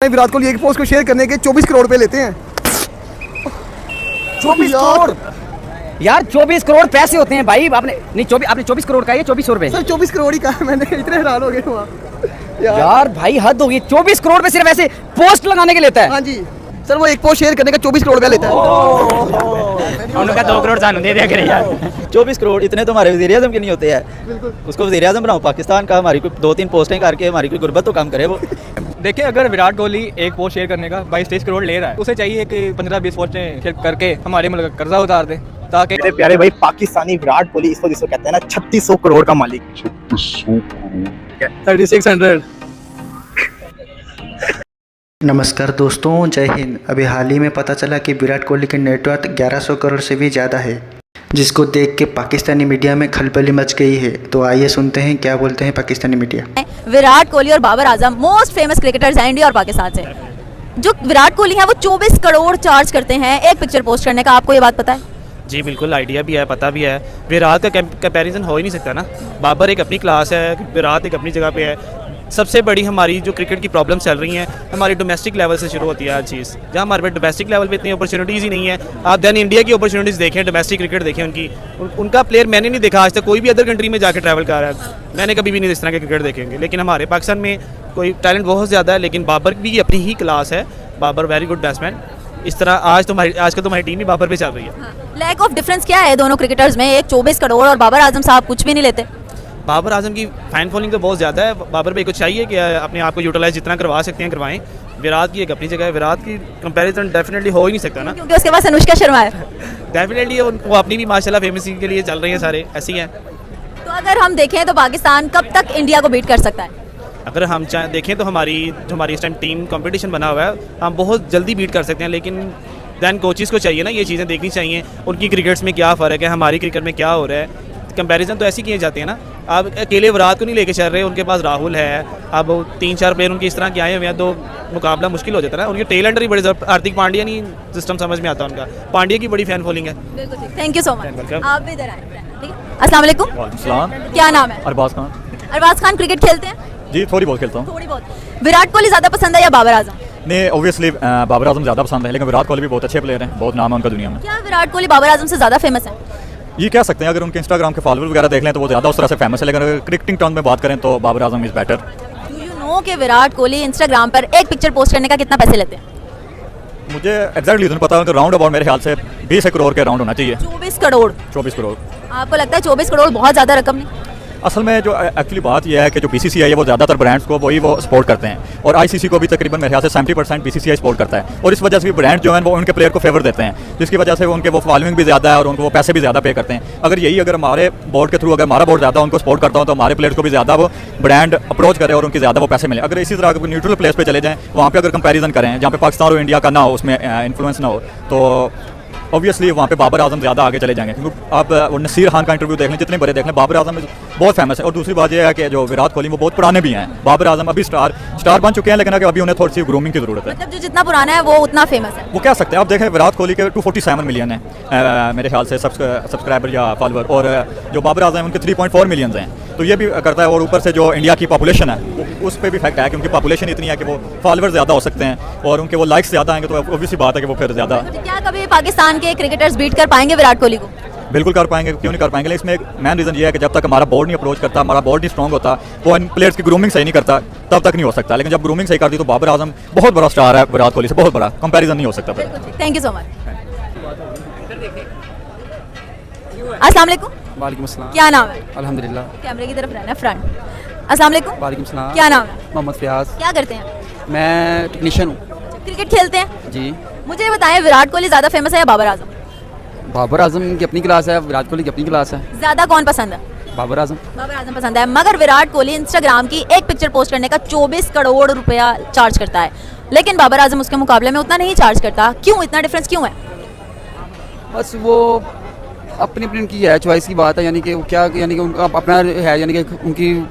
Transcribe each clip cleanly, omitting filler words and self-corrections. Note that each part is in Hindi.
बताएं, विराट कोहली एक पोस्ट को शेयर करने के 24 करोड़ रुपए लेते हैं। 24 करोड़ यार, 24 करोड़ पैसे होते हैं भाई। आपने 24 करोड़ का, ये 2400 रुपए। सर 24 करोड़ ही कहा मैंने, इतने हैरान हो गए वहाँ यार भाई हद होगी, 24 करोड़ पे सिर्फ ऐसे पोस्ट लगाने के लेता है। हाँ जी सर, वो एक पोस्ट शेयर करने का 24 करोड़ रुपया लेता है। उनका 2 करोड़ सानू दे दिया करे यार। 24 करोड़ इतने तो हमारे वज़ीर आज़म के नहीं होते हैं। उसको वज़ीर आज़म बनाओ पाकिस्तान का, हमारी कोई 2-3 पोस्टें करके हमारी कोई गुर्बत तो कम करे वो। देखिए, अगर विराट कोहली एक पोस्ट शेयर करने का 22-23 करोड़ ले रहा है, उसे चाहिए कि 15-20 पोस्टें शेयर करके हमारे मुल्क का कर्जा उतार दे, ताकि मेरे प्यारे भाई पाकिस्तानी विराट कोहली इस वक्त इसको कहते हैं ना 3600 करोड़ का मालिक। 3600। नमस्कार दोस्तों, जय हिंद। अभी हाल ही में पता चला कि विराट कोहली की नेटवर्थ 1100 करोड़ से भी ज़्यादा है, जिसको देख के पाकिस्तानी मीडिया में खलबली मच गई है। तो आइए सुनते हैं क्या बोलते हैं पाकिस्तानी मीडिया। विराट कोहली और Babar Azam most famous cricketers हैं इंडिया और पाकिस्तान से। जो विराट कोहली है वो 24 करोड़ चार्ज करते हैं एक पिक्चर पोस्ट करने का। आपको ये बात पता है? जी बिल्कुल, आइडिया भी है, पता भी है। विराट का कंपैरिजन हो ही नहीं सकता ना। बाबर एक अपनी क्लास है, विराट एक अपनी जगह पे है। सबसे बड़ी हमारी जो क्रिकेट की प्रॉब्लम चल रही हैं हमारी डोमेस्टिक लेवल से शुरू होती है हर चीज़। जहाँ हमारे पे डोमेस्टिक लेवल पे इतनी अपॉर्चुनिटीज़ ही नहीं है। आप दैन इंडिया की अपॉर्चुनिटीज़ देखें, डोमेस्टिक क्रिकेट देखें उनका प्लेयर मैंने नहीं देखा आज तक कोई भी अदर कंट्री में जाकर ट्रैवल कर रहा है। मैंने कभी भी नहीं इस तरह के क्रिकेट देखेंगे। लेकिन हमारे पाकिस्तान में कोई टैलेंट बहुत ज़्यादा है, लेकिन बाबर भी अपनी ही क्लास है। Babar very good batsman. इस तरह आज का तुम्हारी टीम ही बाबर पे चल रही है। लैक ऑफ डिफरेंस क्या है दोनों क्रिकेटर्स में? एक 24 करोड़ और बाबर आजम साहब कुछ भी नहीं लेते। बाबर आजम की फैन फॉलोइंग तो बहुत ज़्यादा है। बाबर भाई को चाहिए कि अपने आप को यूटिलाइज जितना करवा सकते हैं करवाएं। विराट की एक अपनी जगह है, विराट की कंपैरिजन डेफिनेटली हो ही नहीं सकता ना, क्योंकि उसके पास अनुष्का शर्मा है। डेफिनेटली वो अपनी भी माशाल्लाह फेमस के लिए चल रही हैं, सारे ऐसे ही हैं। तो अगर हम देखें तो पाकिस्तान कब तक इंडिया को बीट कर सकता है? अगर हम देखें तो हमारी इस टाइम टीम कंपटीशन बना हुआ है, हम बहुत जल्दी बीट कर सकते हैं। लेकिन दैन कोचेज़ को चाहिए ना ये चीज़ें देखनी चाहिए, उनकी क्रिकेट्स में क्या फ़र्क है, हमारी क्रिकेट में क्या हो रहा है। कंपैरिजन तो ऐसे किए जाते हैं ना। आप अकेले विराट को नहीं लेके चल रहे, उनके पास राहुल है, अब 3-4 प्लेयर उनके इस तरह के आए हुए हैं, तो मुकाबला मुश्किल हो जाता है ना। उनके टेलेंट ही बड़े हार्दिक पांड्या नहीं सिस्टम समझ में आता उनका। पांड्या की बड़ी फैन फॉलोइंग है। Thank you so much. आप भी इधर आए। अस्सलाम वालेकुम। क्या नाम है? अरबाज खान। अरबाज खान क्रिकेट खेलते हैं? जी थोड़ी बहुत खेलता हूँ। थोड़ी बहुत। विराट कोहली ज़्यादा पसंद है या बाबर आजम? नहीं, ऑब्वियसली बाबर आजम ज़्यादा पसंद है, लेकिन विराट कोहली भी बहुत अच्छे प्लेयर हैं, बहुत नाम है उनका दुनिया में। क्या विराट कोहली बाबर आजम से ज़्यादा फेमस है? ये कह सकते हैं, अगर उनके इंस्टाग्राम के फॉलोअर वगैरह देख लें तो वो ज़्यादा उस तरह से फेमस है, लेकिन अगर क्रिकेटिंग टर्म में बात करें तो Babar Azam is better. Do you know कि विराट कोहली इंस्टाग्राम पर एक पिक्चर पोस्ट करने का कितना पैसे लेते हैं? मुझे एग्जैक्टली नहीं पता, राउंड अबाउट मेरे ख्याल से 20 करोड़ के राउंड होना चाहिए। 24 करोड़। 24 करोड़। आपको लगता है 24 करोड़ बहुत ज़्यादा रकम नहीं? असल में जो एक्चुअली बात यह है कि जो बीसीसीआई है वो ज़्यादातर ब्रांड्स को वो सपोर्ट करते हैं, और आईसीसी को भी तकरीबन मेरे ख्याल से 70% बीसीसीआई सपोर्ट करता है, और इस वजह से भी ब्रांड जो है वो उनके प्लेयर को फेवर देते हैं, जिसकी वजह से उनके वो फॉलोइंग भी ज़्यादा है और उनको वो पैसे भी ज़्यादा पे करते हैं। अगर हमारे बोर्ड के थ्रू अगर हमारा बोर्ड ज़्यादा उनको सपोर्ट करता हो तो हमारे प्लेयर्स को भी ज़्यादा वो ब्रांड अप्रोच करे और उनकी ज़्यादा वो पैसे मिले। अगर इसी तरह अगर न्यूट्रल प्लेस पे चले जाएँ, वहाँ पर अगर कंपेरिजन करें जहाँ पे पाकिस्तान और इंडिया का ना हो, उसमें इन्फ्लुएंस ना हो, तो ऑब्वियसली वहाँ पे बाबर आजम ज़्यादा आगे चले जाएंगे। क्योंकि आप वो नसीर खान का इंटरव्यू देख लें, जितने बड़े देख लें, बाबर आजम बहुत फेमस है। और दूसरी बात यह है कि जो विराट कोहली वो बहुत पुराने भी हैं। बाबर आजम अभी स्टार बन चुके हैं, लेकिन अभी उन्हें थोड़ी सी ग्रूमिंग की ज़रूरत है। मतलब जो जितना पुराना है वो उतना फेमस है, वो कह सकते हैं। आप देखें विराट कोहली के 247 मिलियन है मेरे ख्याल से सब्सक्राइबर या फॉलोअर, और जो बाबर आजम उनके 3.4 मिलियन हैं। तो ये भी करता है, और ऊपर से जो इंडिया की पॉपुलेशन है उस पर भी फैक्ट है, क्योंकि पॉपुलेशन इतनी है कि वो फॉलोअर ज़्यादा हो सकते हैं और उनके वो लाइक्स ज़्यादा आएंगे, तो ऑब्वियसली बात है कि वो फिर ज़्यादा। क्या कभी पाकिस्तान के क्रिकेटर्स बीट कर पाएंगे विराट कोहली को? बिल्कुल कर पाएंगे, क्यों नहीं कर पाएंगे। लेकिन इसमें एक मेन रीज़न ये है कि जब तक हमारा बोर्ड नहीं अप्रोच करता, हमारा बोर्ड नहीं स्ट्रॉन्ग होता, वो इन प्लेयर्स की ग्रूमिंग सही नहीं करता, तब तक नहीं हो सकता। लेकिन जब ग्रूमिंग सही कर दी तो बाबर आजम बहुत बड़ा स्टार है, विराट कोहली से बहुत बड़ा कंपैरिजन नहीं हो सकता। Thank you so much. अस्सलाम वालेकुम। वालेकुम अस्सलाम। क्या नाम है? अल्हम्दुलिल्लाह। कैमरे की तरफ रहना, फ्रंट। अस्सलाम वालेकुम। वालेकुम सलाम। क्या नाम है? मोहम्मद फयाज। क्या करते हैं? मैं टेक्नीशियन हूँ। क्रिकेट खेलते हैं? जी। मुझे बताएं, विराट कोहली ज़्यादा फेमस है या बाबर आजम? बाबर आजम की अपनी क्लास है, विराट कोहली की अपनी क्लास है। ज़्यादा कौन पसंद है? बाबर आजम। बाबर आजम पसंद है, मगर विराट कोहली इंस्टाग्राम की एक पिक्चर पोस्ट करने का 24 करोड़ रुपया चार्ज करता है, लेकिन बाबर आजम उसके मुकाबले में उतना नहीं चार्ज करता। क्यों? इतना डिफरेंस क्यों है? बस वो अपनी अपनी उनकी है, चॉइस की बात है। यानी कि क्या, यानी कि उनका अपना है, यानी कि उनकी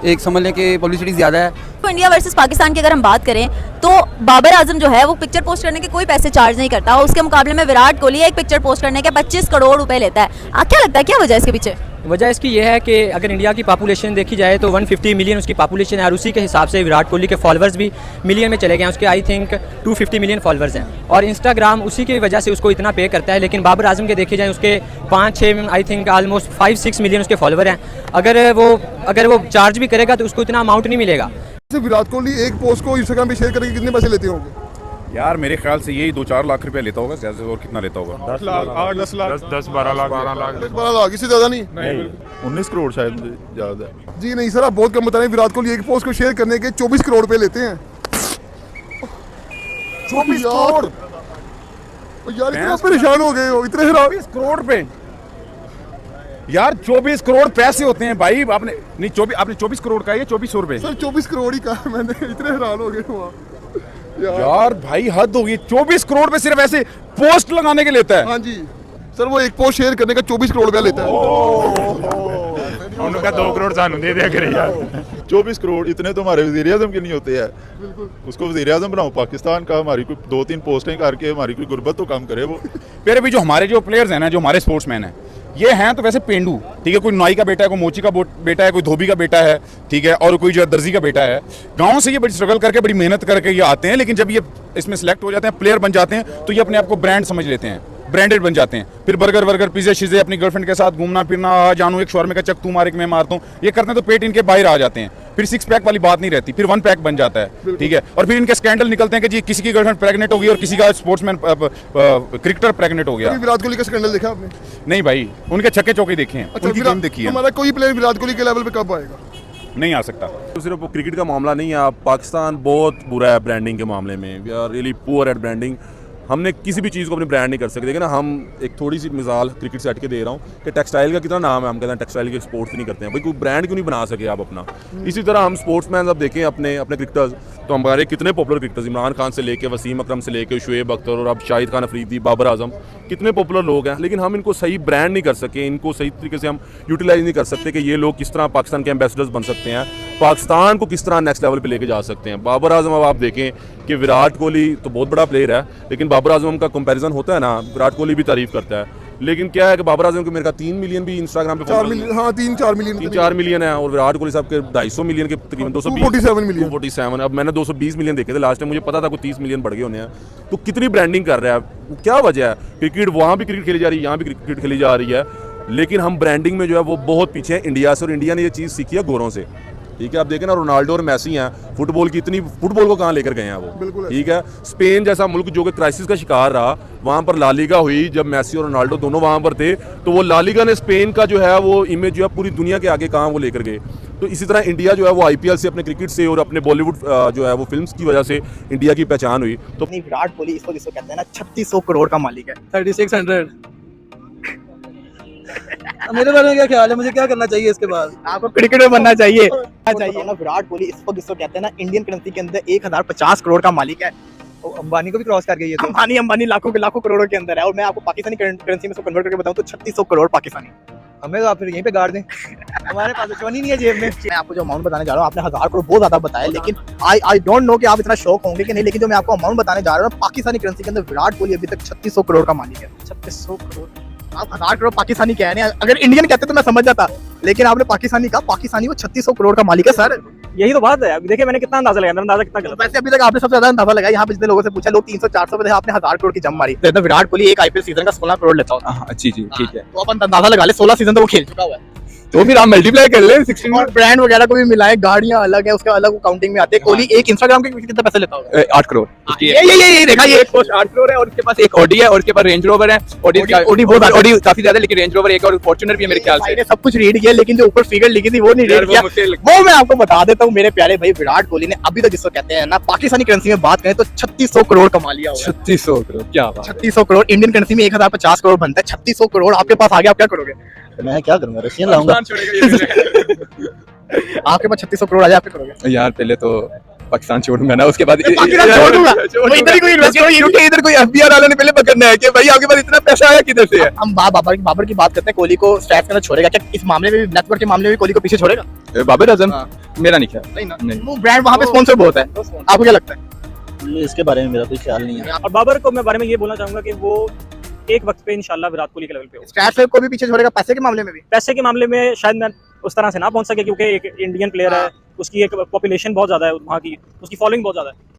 एक समझ लें कि पब्लिसिटी ज़्यादा है। तो इंडिया वर्सेस पाकिस्तान की अगर हम बात करें तो बाबर आजम जो है वो पिक्चर पोस्ट करने के कोई पैसे चार्ज नहीं करता, उसके मुकाबले में विराट कोहली एक पिक्चर पोस्ट करने के 25 करोड़ रुपए लेता है। क्या लगता है क्या वजह है इसके पीछे? वजह इसकी यह है कि अगर इंडिया की पॉपुलेशन देखी जाए तो 150 मिलियन उसकी पॉपुलेशन है और उसी के हिसाब से विराट कोहली के फॉलोअर्स भी मिलियन में चले गए हैं। उसके आई थिंक 250 मिलियन फॉलोअर्स हैं और इंस्टाग्राम उसी की वजह से उसको इतना पे करता है। लेकिन बाबर आजम के देखे जाए उसके 5-6 आई थिंक ऑलमोस्ट 5-6 मिलियन उसके फॉलोअर हैं। अगर वो चार्ज भी करेगा तो उसको इतना अमाउंट नहीं मिलेगा। विराट कोहली एक पोस्ट को इंस्टाग्राम पे शेयर करके कितने पैसे लेते होंगे? यार मेरे ख्याल से यही 2-4 लाख रुपया लेता होगा, ज्यादा और कितना लेता होगा? 10 लाख 8-10 लाख 10-12 लाख 12 लाख, इससे ज्यादा नहीं। 19 करोड़ शायद ज्यादा। जी नहीं सर, आप बहुत कम बता रहे हैं। विराट कोहली एक पोस्ट को शेयर करने के 24 करोड़ रुपए लेते हैं। 24 करोड़ यार, इतना परेशान हो गए हो, इतने 24 करोड़ रुपए यार, 24 करोड़ पैसे होते हैं भाई। आपने 24 करोड़ का ये 2400 रुपए सर 24 करोड़ ही कहा मैंने, इतने हैरान हो गए हो यार भाई, हद होगी। 24 करोड़ पे सिर्फ ऐसे पोस्ट लगाने के लेता है। हाँ जी सर, वो एक पोस्ट शेयर करने का 24 करोड़ रुपया लेता है। उनका 2 करोड़ सानू दे दिया करे यार। 24 करोड़ इतने तो हमारे वज़ीर आज़म के नहीं होते हैं। उसको वज़ीर आज़म बनाओ पाकिस्तान का, हमारी कोई 2-3 पोस्टें करके हमारी कोई गुर्बत तो कम करे वो। फिर भी जो हमारे जो प्लेयर्स हैं ना, जो हमारे स्पोर्ट्समैन हैं, ये हैं तो वैसे पेंडू, ठीक है। कोई नाई का बेटा है, कोई मोची का बेटा है, कोई धोबी का बेटा है, ठीक है, और कोई जो दर्जी का बेटा है। गांव से ये बड़ी स्ट्रगल करके, बड़ी मेहनत करके ये आते हैं, लेकिन जब ये इसमें सिलेक्ट हो जाते हैं, प्लेयर बन जाते हैं, तो ये अपने आप को ब्रांड समझ लेते हैं, ब्रांडेड बन जाते हैं। फिर बर्गर पिज़्ज़ा शिज़े अपनी गर्लफ्रेंड के साथ घूमना फिरना, जानू एक शौर्मे का चक तू मारे कि मैं मारता हूँ, ये करते हैं तो पेट इनके बाहर आ जाते हैं। फिर 6 पैक वाली बात नहीं रहती, फिर 1 पैक बन जाता है, ठीक है। और फिर इनके स्कैंडल निकलते हैं कि जी किसी की गर्लफ्रेंड प्रेग्नेंट हो गई और किसी का स्पोर्ट्समैन क्रिकेटर प्रेग्नेंट हो गया। विराट कोहली का स्कैंडल देखा आपने? नहीं भाई, उनके छक्के चौके देखे हैं, उनकी गेम देखी है। हमारा कोई प्लेयर विराट कोहली के लेवल पे कब आएगा? नहीं आ सकता। तो सिर्फ वो क्रिकेट का मामला नहीं है, पाकिस्तान बहुत बुरा है ब्रांडिंग के मामले में। We are really poor at branding. हमने किसी भी चीज़ को अपनी ब्रांड नहीं कर सकते। देखिए ना, हम एक थोड़ी सी मिसाल क्रिकेट से हट के दे रहा हूँ कि टेक्सटाइल का कितना नाम है, हम कहते हैं टेक्सटाइल के एक्सपोर्ट नहीं करते हैं। भाई कोई ब्रांड क्यों नहीं बना सके आप अपना? इसी तरह हम स्पोर्ट्समैन अब देखें अपने क्रिकेटर्स, तो हमारे कितने पॉपुलर क्रिकेटर्स, इमरान खान से लेके वसीम अकरम से लेके शुएब अख्तर और अब शाहिद खान अफरीदी, बाबर आजम, कितने पॉपुलर लोग हैं, लेकिन हम इनको सही ब्रांड नहीं कर सके, इनको सही तरीके से हम यूटिलाइज नहीं कर सकते कि ये लोग किस तरह पाकिस्तान के एम्बेसडर्स बन सकते हैं, पाकिस्तान को किस तरह नेक्स्ट लेवल पे लेके जा सकते हैं। बाबर आजम, अब आप देखें कि विराट कोहली तो बहुत बड़ा प्लेयर है, लेकिन बाबर आजम का कंपैरिजन होता है ना, विराट कोहली भी तारीफ करता है, लेकिन क्या है कि बाबर आजम के मेरे का 3 मिलियन भी इंस्टाग्राम पे 4 मिलियन, हाँ 3-4 मिलियन है, और विराट कोहली साहब के 250 मिलियन के तकरीबन 247। अब मैंने 220 मिलियन देखे थे लास्ट टाइम, मुझे पता था कोई 30 मिलियन बढ़ गए होने हैं। तो कितनी ब्रांडिंग कर रहा है, क्या वजह है? क्रिकेट वहाँ भी क्रिकेट खेली जा रही है, यहाँ भी क्रिकेट खेली जा रही है, लेकिन हम ब्रांडिंग में जो है वो बहुत पीछे हैं इंडिया से, और इंडिया ने ये चीज़ सीखी है गोरों से, ठीक है। आप देखें ना, रोनाल्डो और मेसी हैं, फुटबॉल को कहाँ लेकर गए हैं वो, ठीक है। स्पेन जैसा मुल्क जो कि क्राइसिस का शिकार रहा, वहाँ पर ला लीगा हुई, जब मेसी और रोनाल्डो दोनों वहाँ पर थे, तो वो ला लीगा ने स्पेन का जो है वो इमेज जो है पूरी दुनिया के आगे कहाँ वो लेकर गए। तो इसी तरह इंडिया जो है वो IPL से, अपने क्रिकेट से और अपने बॉलीवुड जो है वो फिल्म्स की वजह से इंडिया की पहचान हुई। तो विराट कोहली इसको जिसको कहते हैं ना 3600 करोड़ का मालिक है। 3600 मेरे बारे में क्या ख्याल है, मुझे क्या करना चाहिए इसके बाद? आपको क्रिकेटर बनना चाहिए। विराट कोहली इसको जिसको कहते हैं ना, इंडियन करेंसी के अंदर 1050 करोड़ का मालिक है। अंबानी को भी क्रॉस कर गई है। अंबानी लाखों करोड़ों के अंदर है, और मैं आपको पाकिस्तानी करेंसी में इसको कन्वर्ट करके बताऊं तो 3600 करोड़ पाकिस्तानी। हमें तो आप फिर यहीं पे गाड़ दें, हमारे पास तो नहीं है जेब में। मैं आपको जो अमाउंट बताने जा रहा हूँ, आपने 1000 करोड़ बहुत ज्यादा बताया, लेकिन आई डोंट नो कि आप इतना शौक होंगे कि नहीं, लेकिन जो मैं आपको अमाउंट बताने जा रहा हूँ, पाकिस्तानी करेंसी के अंदर विराट कोहली अभी तक 3600 करोड़ का मालिक है। 3600 करोड़, आप 1000 करोड़ पाकिस्तानी कह रहे हैं। अगर इंडियन कहते तो मैं समझ जाता, लेकिन आपने पाकिस्तानी कहा, पाकिस्तानी वो 3600 करोड़ का मालिक है सर। यही तो बात है। देखिए मैंने कितना अंदाजा लगाया, मेरा अंदाजा कितना गलत। वैसे अभी तक आपने सबसे ज्यादा अंदाजा लगाया, यहाँ पे जितने लोगों से पूछा, लोग 300-400 पे, आपने 1000 करोड़ की जम मारी। तो विराट कोहली एक IPL सीजन का 16 करोड़ लेता होता है। जी ठीक है, तो अपन अंदाजा लगा ले, 16 सीजन तो वो खेल चुका हुआ है, तो फिर आप मल्टीप्लाई कर ले 16। और ब्रांड वगैरह को भी मिलाए, गाड़ियां अलग है, उसके अलग काउंटिंग में आते हैं। कोहली एक इंस्टाग्राम के कितने पैसे लेता होगा? 8 करोड़। ये देखा, ये एक पोस्ट 8 करोड़ है, और उसके पास एक ऑडी है, और उसके पास रेंज रोवर है। ऑडी काफी ज्यादा, लेकिन रेंज रोवर एक और फॉर्च्यूनर भी है मेरे ख्याल से। मैंने सब कुछ रीड किया, लेकिन जो ऊपर फिगर लिखी थी वो नहीं रीड किया। वो मैं आपको बता देता हूँ मेरे प्यारे भाई, विराट कोहली ने अभी तक जिसको कहते हैं ना, पाकिस्तानी करेंसी में बात करें तो 3600 करोड़ कमा लिया। 3600 करोड़, क्या बात। 3600 करोड़ इंडियन करेंसी में 1050 करोड़ बनता है। 3600 करोड़ आपके पास आ गया, आप क्या करोगे? मैं क्या करूँगा, रशियन लाऊंगा। आपके पास 3600 करोड़ आ जाए, आप क्या करोगे? यार पहले तो पाकिस्तान छोड़ूंगा ना, उसके बाद पाकिस्तान छोड़ूंगा। इधर ही कोई इन्वेस्ट करो, इधर कोई FBI वालों ने पहले पकड़ना है कि भाई आपके पास इतना पैसा आया किधर से है। हम बाबर की बात करते हैं, कोहली को स्टैट्स के अंदर छोड़ेगा क्या? इस मामले में, नेटवर्क के मामले में कोहली को पीछे छोड़ेगा बाबर आजम? मेरा नहीं ख्याल। नहीं, वो ब्रांड वहाँ पे स्पॉन्सर बहुत है। आपको क्या लगता है? इसके बारे में मेरा कोई ख्याल नहीं है। और बाबर को मैं बारे में ये बोलना चाहूंगा कि वो एक वक्त पे इंशाल्लाह विराट कोहली के लेवल पे हो। स्टैट्स को भी पीछे छोड़ेगा पैसे के मामले में भी? पैसे के मामले में शायद मैं उस तरह से ना पहुंच सके, क्योंकि एक इंडियन प्लेयर है, उसकी एक पॉपुलेशन बहुत ज़्यादा है वहाँ की, उसकी फॉलोइंग बहुत ज़्यादा है।